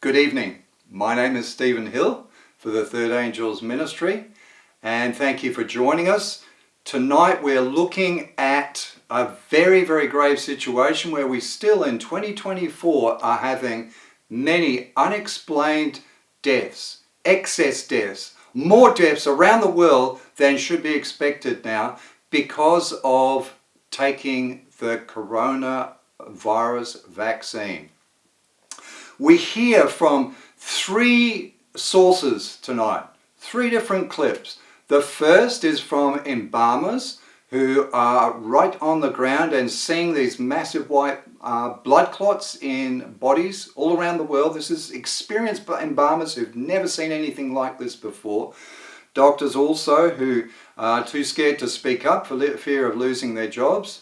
Good evening. My name is Stephen Hill for the Third Angels Ministry, and thank you for joining us. Tonight we're looking at a very, very grave situation where we still in 2024 are having many unexplained deaths, excess deaths, more deaths around the world than should be expected now because of taking the coronavirus vaccine. We hear from three sources tonight, three different clips. The first is from embalmers who are right on the ground and seeing these massive white blood clots in bodies all around the world. This is experienced embalmers who've never seen anything like this before. Doctors also who are too scared to speak up for fear of losing their jobs.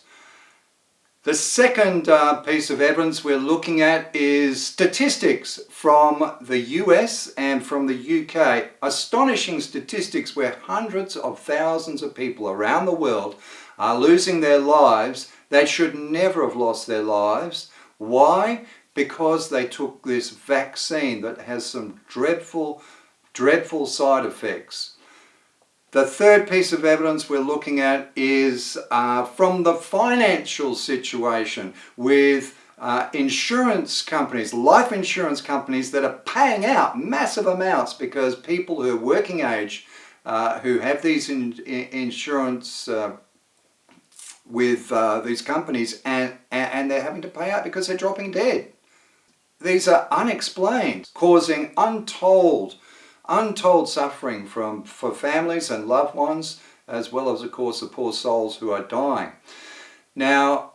The second piece of evidence we're looking at is statistics from the US and from the UK. Astonishing statistics where hundreds of thousands of people around the world are losing their lives. They should never have lost their lives. Why? Because they took this vaccine that has some dreadful, dreadful side effects. The third piece of evidence we're looking at is from the financial situation with insurance companies, life insurance companies that are paying out massive amounts because people who are working age, who have these insurance with these companies and they're having to pay out because they're dropping dead. These are unexplained, causing untold suffering for families and loved ones, as well as, of course, the poor souls who are dying. Now,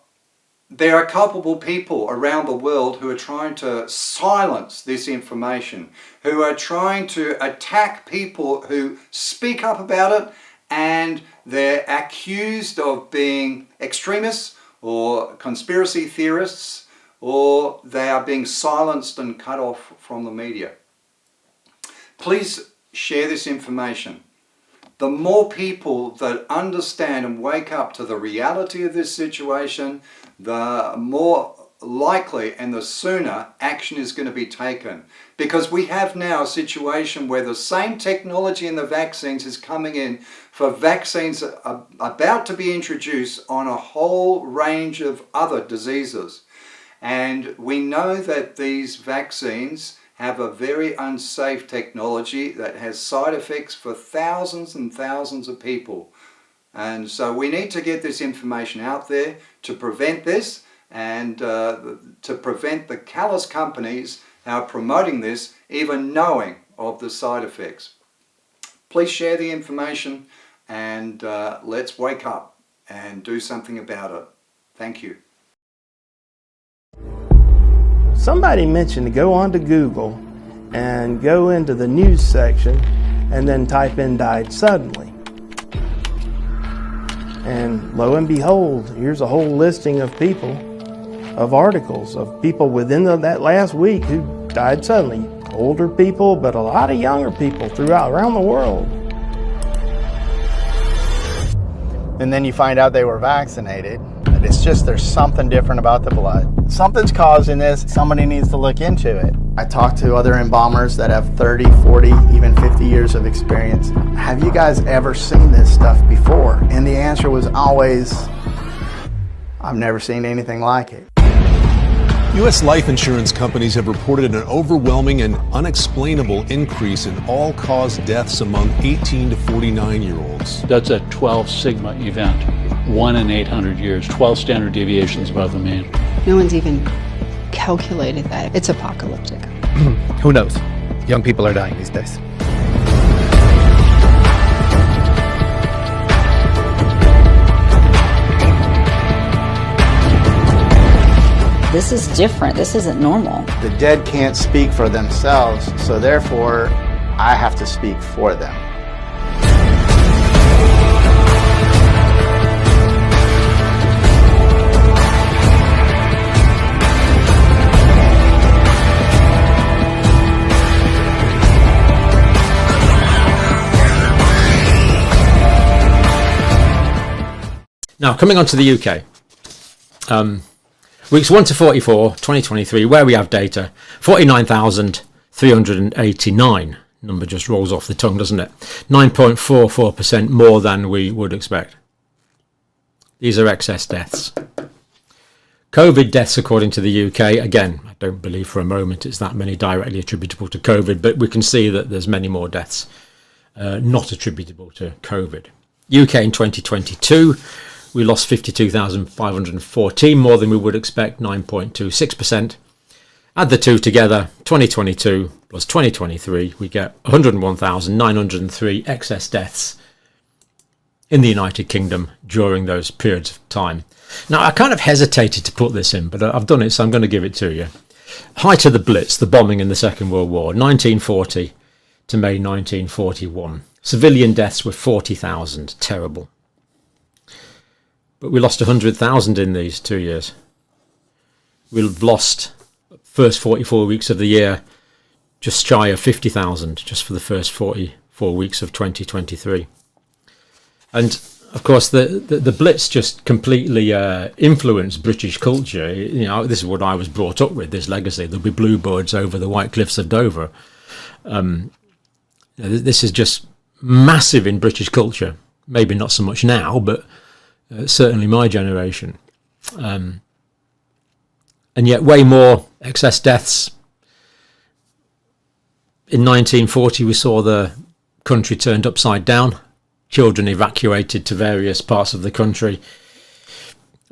there are culpable people around the world who are trying to silence this information, who are trying to attack people who speak up about it, and they're accused of being extremists or conspiracy theorists, or they are being silenced and cut off from the media. Please share this information. The more people that understand and wake up to the reality of this situation, the more likely and the sooner action is going to be taken. Because we have now a situation where the same technology in the vaccines is coming in for vaccines about to be introduced on a whole range of other diseases. And we know that these vaccines have a very unsafe technology that has side effects for thousands and thousands of people. And so we need to get this information out there to prevent this and to prevent the callous companies who are promoting this even knowing of the side effects. Please share the information and let's wake up and do something about it. Thank you. Somebody mentioned to go onto Google and go into the news section and then type in "died suddenly." And lo and behold, here's a whole listing of people, of articles, of people within that last week who died suddenly. Older people, but a lot of younger people around the world. And then you find out they were vaccinated. It's just there's something different about the blood. Something's causing this. Somebody needs to look into it. I talked to other embalmers that have 30, 40, even 50 years of experience. Have you guys ever seen this stuff before? And the answer was always, I've never seen anything like it. U.S. life insurance companies have reported an overwhelming and unexplainable increase in all-cause deaths among 18 to 49-year-olds. That's a 12 sigma event, 1 in 800 years, 12 standard deviations above the mean. No one's even calculated that. It's apocalyptic. Who knows? Young people are dying these days. This is different. This isn't normal. The dead can't speak for themselves, so therefore I have to speak for them. Now, coming on to the UK. Weeks 1 to 44, 2023, where we have data, 49,000 389. Number just rolls off the tongue, doesn't it? 9.44% more than we would expect. These are excess deaths. COVID deaths, according to the UK, again, I don't believe for a moment it's that many directly attributable to COVID, but we can see that there's many more deaths not attributable to COVID. UK in 2022, we lost 52,514, more than we would expect, 9.26%. Add the two together, 2022 plus 2023, we get 101,903 excess deaths in the United Kingdom during those periods of time. Now, I kind of hesitated to put this in, but I've done it, so I'm going to give it to you. Height of the Blitz, the bombing in the Second World War, 1940 to May 1941. Civilian deaths were 40,000. Terrible. But we lost 100,000 in these 2 years. We've lost, first 44 weeks of the year, just shy of 50,000, just for the first 44 weeks of 2023. And of course, the Blitz just completely influenced British culture. You know, this is what I was brought up with, this legacy. There'll be bluebirds over the white cliffs of Dover. This is just massive in British culture. Maybe not so much now, but certainly my generation. And yet way more excess deaths. In 1940, we saw the country turned upside down. Children evacuated to various parts of the country.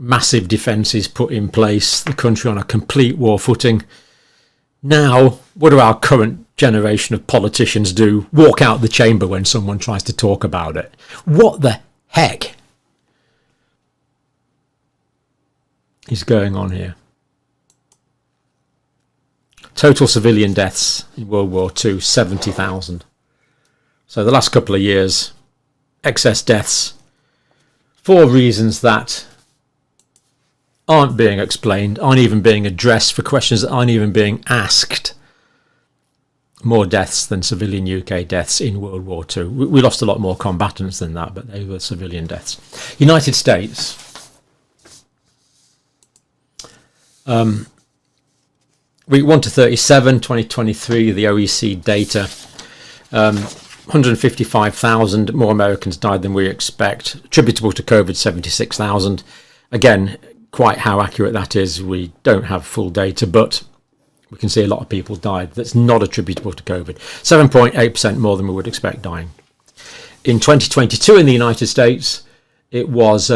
Massive defences put in place. The country on a complete war footing. Now, what do our current generation of politicians do? Walk out the chamber when someone tries to talk about it. What the heck is going on here? Total civilian deaths in World War II, 70,000. So the last couple of years, excess deaths for reasons that aren't being explained, aren't even being addressed, for questions that aren't even being asked. More deaths than civilian UK deaths in World War II. We lost a lot more combatants than that, but they were civilian deaths. United States. Week 1 to 37, 2023, the OECD data. 155,000 more Americans died than we expect. Attributable to COVID, 76,000. Again, quite how accurate that is, we don't have full data, but we can see a lot of people died that's not attributable to COVID. 7.8% more than we would expect dying. In 2022 in the United States, it was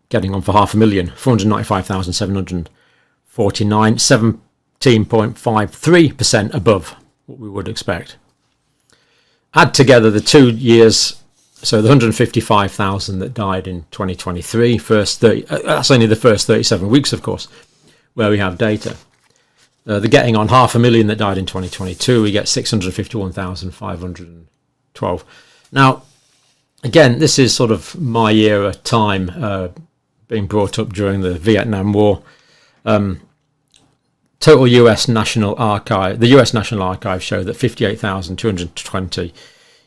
getting on for 500,000, 495,749, 17.53% above what we would expect. Add together the 2 years, so the 155,000 that died in 2023, that's only the first 37 weeks, of course, where we have data. The getting on 500,000 that died in 2022, we get 651,512. Now, again, this is sort of my era time, being brought up during the Vietnam War. Total US National Archive, the US National Archive showed that 58,220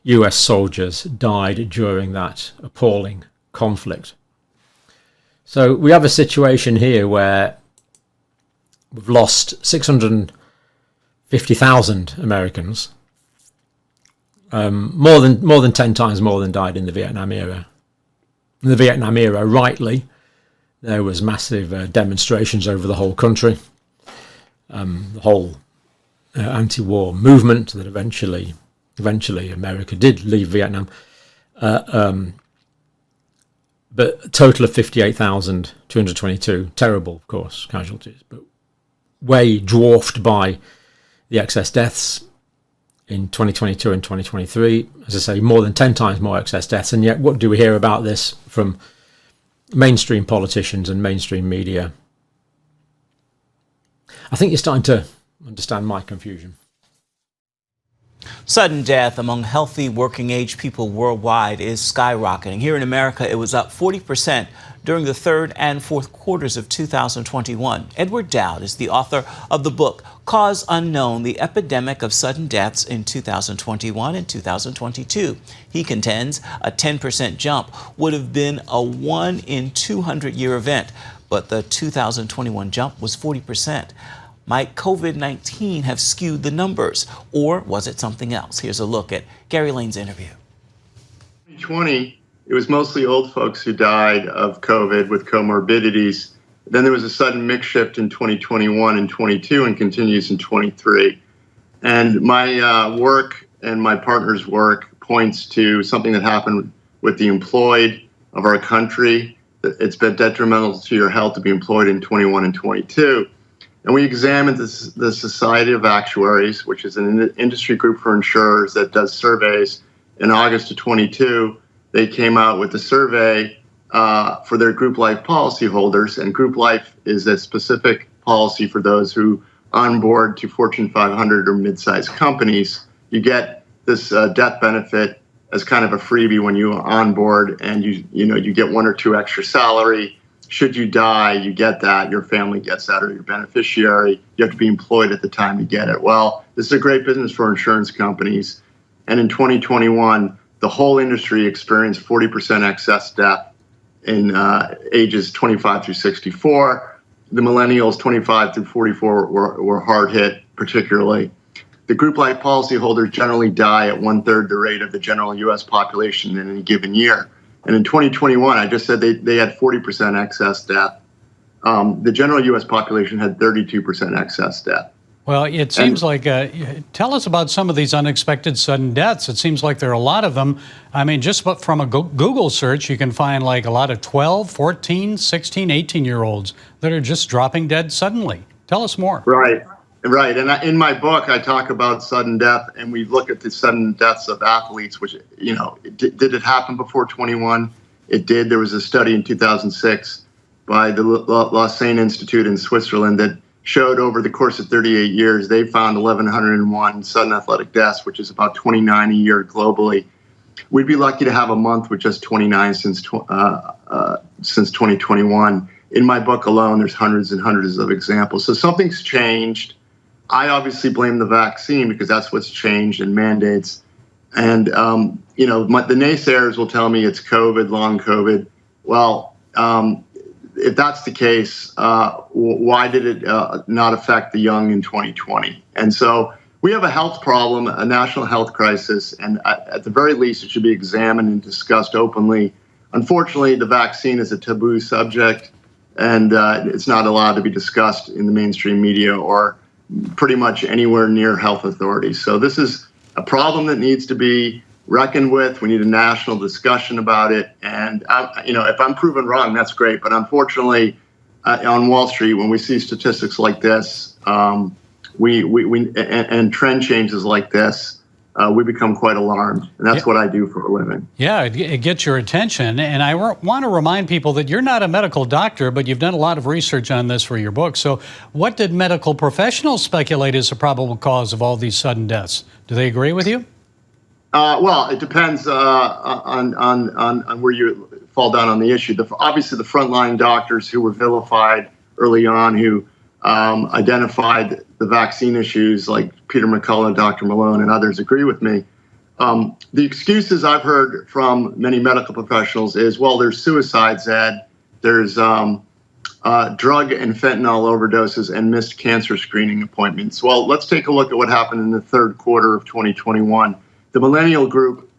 US soldiers died during that appalling conflict. So we have a situation here where we've lost 650,000 Americans, more than 10 times more than died in the Vietnam era. In the Vietnam era, rightly, there was massive demonstrations over the whole country. The whole anti-war movement that eventually America did leave Vietnam. But a total of 58,222, terrible, of course, casualties, but way dwarfed by the excess deaths in 2022 and 2023. As I say, more than 10 times more excess deaths. And yet, what do we hear about this from mainstream politicians and mainstream media? I think you're starting to understand my confusion. Sudden death among healthy working-age people worldwide is skyrocketing. Here in America, it was up 40% during the third and fourth quarters of 2021. Edward Dowd is the author of the book, Cause Unknown, The Epidemic of Sudden Deaths in 2021 and 2022. He contends a 10% jump would have been a 1 in 200 year event, but the 2021 jump was 40%. Might COVID-19 have skewed the numbers, or was it something else? Here's a look at Gary Lane's interview. 2020, it was mostly old folks who died of COVID with comorbidities. Then there was a sudden mix shift in 2021 and 22 and continues in 23. And my work and my partner's work points to something that happened with the employed of our country. It's been detrimental to your health to be employed in 21 and 22. And we examined the Society of Actuaries, which is an industry group for insurers that does surveys. In August of 22, they came out with a survey for their group life policyholders. And group life is a specific policy for those who onboard to Fortune 500 or mid-sized companies. You get this death benefit as kind of a freebie when you onboard, and you get 1 or 2 extra salary. Should you die, you get that. Your family gets that, or your beneficiary. You have to be employed at the time you get it. Well, this is a great business for insurance companies. And in 2021, the whole industry experienced 40% excess death in ages 25 through 64. The millennials 25 through 44 were hard hit, particularly. The group life policyholders generally die at 1/3 the rate of the general U.S. population in any given year. And in 2021, I just said they had 40% excess death. The general U.S. population had 32% excess death. Well, it seems like, tell us about some of these unexpected sudden deaths. It seems like there are a lot of them. I mean, just from a Google search, you can find like a lot of 12, 14, 16, 18-year-olds that are just dropping dead suddenly. Tell us more. Right. And in my book, I talk about sudden death, and we look at the sudden deaths of athletes, which, did it happen before 21? It did. There was a study in 2006 by the Lausanne Institute in Switzerland that showed over the course of 38 years, they found 1,101 sudden athletic deaths, which is about 29 a year globally. We'd be lucky to have a month with just 29 since 2021. In my book alone, there's hundreds and hundreds of examples. So something's changed. I obviously blame the vaccine because that's what's changed in mandates. And, the naysayers will tell me it's COVID, long COVID. Well, if that's the case, why did it not affect the young in 2020? And so we have a health problem, a national health crisis, and at the very least, it should be examined and discussed openly. Unfortunately, the vaccine is a taboo subject, and it's not allowed to be discussed in the mainstream media or pretty much anywhere near health authorities. So this is a problem that needs to be reckoned with. We need a national discussion about it. And, if I'm proven wrong, that's great. But unfortunately, on Wall Street, when we see statistics like this, and trend changes like this, we become quite alarmed. And that's what I do for a living. Yeah, it gets your attention. And I want to remind people that you're not a medical doctor, but you've done a lot of research on this for your book. So what did medical professionals speculate is the probable cause of all these sudden deaths? Do they agree with you? Well, it depends on where you fall down on the issue. Obviously, the frontline doctors who were vilified early on, who identified the vaccine issues, like Peter McCullough, Dr. Malone, and others, agree with me. The excuses I've heard from many medical professionals is, well, there's suicides, Ed. There's drug and fentanyl overdoses and missed cancer screening appointments. Well, let's take a look at what happened in the third quarter of 2021. The millennial group,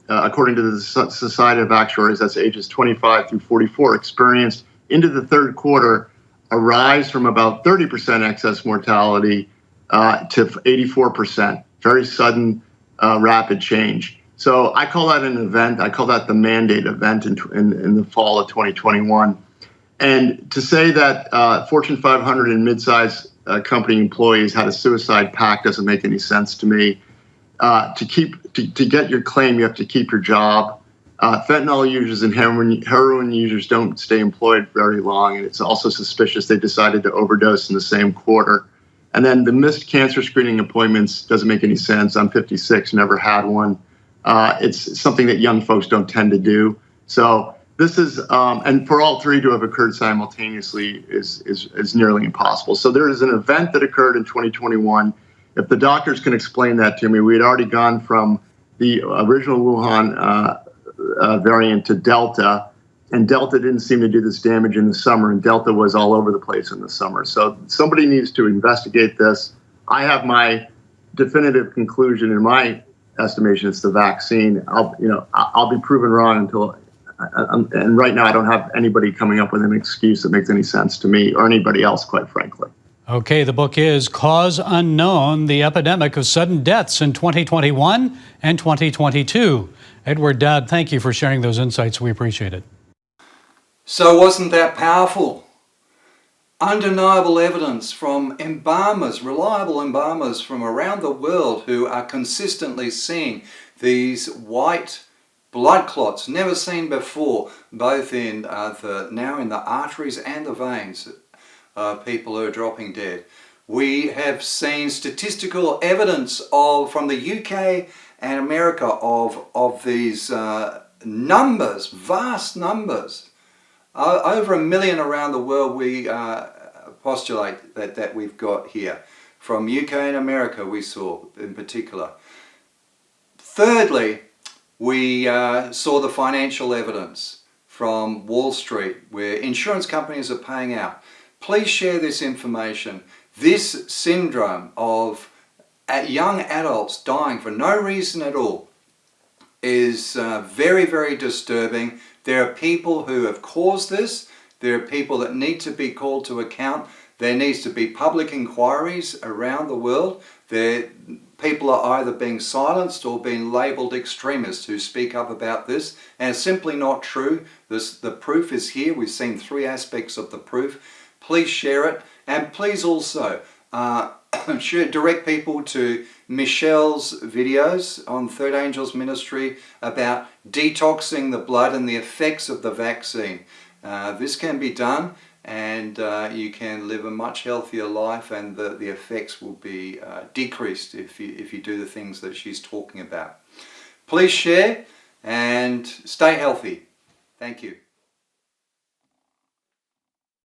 according to the Society of Actuaries, that's ages 25 through 44, experienced into the third quarter a rise from about 30% excess mortality to 84%. Very sudden, rapid change. So I call that an event. I call that the mandate event in the fall of 2021. And to say that Fortune 500 and mid-sized company employees had a suicide pact doesn't make any sense to me. To get your claim, you have to keep your job. Fentanyl users and heroin users don't stay employed very long, and it's also suspicious they decided to overdose in the same quarter. And then the missed cancer screening appointments doesn't make any sense. I'm 56, never had one. It's something that young folks don't tend to do. So this is, and for all three to have occurred simultaneously is nearly impossible. So there is an event that occurred in 2021. If the doctors can explain that to me, we had already gone from the original Wuhan variant to Delta, And Delta didn't seem to do this damage in the summer, and Delta was all over the place in the summer. So somebody needs to investigate this. I have my definitive conclusion. In my estimation, it's the vaccine. I'll be proven wrong until. And right now, I don't have anybody coming up with an excuse that makes any sense to me or anybody else, quite frankly. Okay, the book is Cause Unknown, The Epidemic of Sudden Deaths in 2021 and 2022. Edward Dowd, thank you for sharing those insights. We appreciate it. So wasn't that powerful? Undeniable evidence from embalmers, reliable embalmers from around the world who are consistently seeing these white blood clots never seen before, both in the arteries and the veins. People who are dropping dead. We have seen statistical evidence from the UK and America of these numbers, vast numbers. Over 1 million around the world we postulate that we've got here. From UK and America we saw in particular. Thirdly, we saw the financial evidence from Wall Street where insurance companies are paying out. Please share this information. This syndrome of young adults dying for no reason at all is very, very disturbing. There are people who have caused this. There are people that need to be called to account. There needs to be public inquiries around the world. People are either being silenced or being labelled extremists who speak up about this. And it's simply not true. The proof is here. We've seen 3 aspects of the proof. Please share it, and please also direct people to Michelle's videos on Third Angels Ministry about detoxing the blood and the effects of the vaccine. This can be done, and you can live a much healthier life, and the effects will be decreased if you do the things that she's talking about. Please share and stay healthy. Thank you.